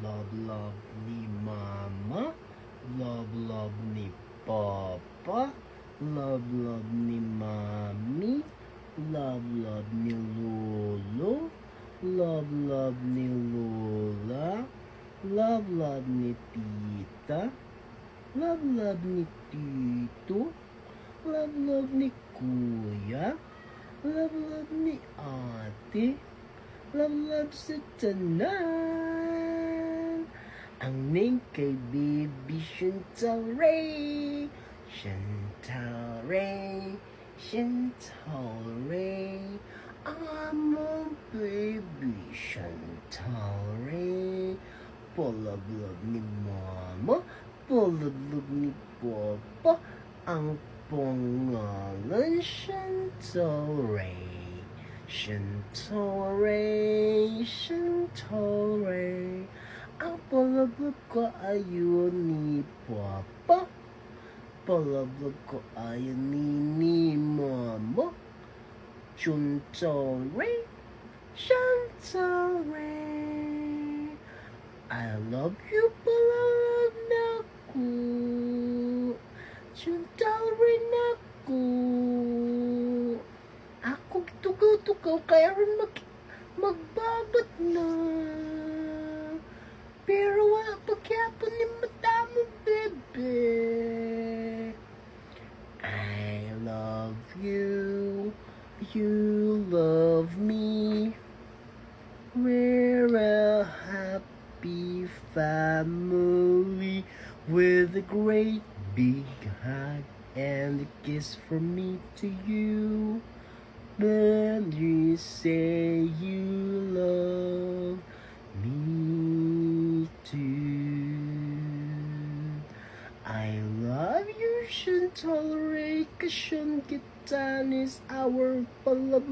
Love, love ni Mama. Love, love ni Papa. Love, love ni Mami. Love, love ni Lolo. Love, love ni Lola. Love, love ni Tita. Love, love ni Tito. Love, love ni Kuya. Love, love ni Ate. Love, love sa tanan. Ang name kay Baby Chantal Ray. Chantal Ray. Chantal Ray. I'm a baby Chantal Ray. Love ni Mama. Love ni Papa. Ang pangalan Chantal Ray. Chantal Ray. Chantal Ray. Ang palabog ko ayon ni Papa. Palabog ko ayon ni Mama. Chantal Ray. Chantal Ray. I love you, palab na ko. Chantal Ray na ko. Ako tugaw-tugaw kaya rin magbabat na. Pero wala pagyapon ni madamo, bebe. I love you. You love me. We're a happy family with a great big hug and a kiss from me to you. When you say you love me too. I love you, Chantal Ray, 'cause yung kitan is our palab.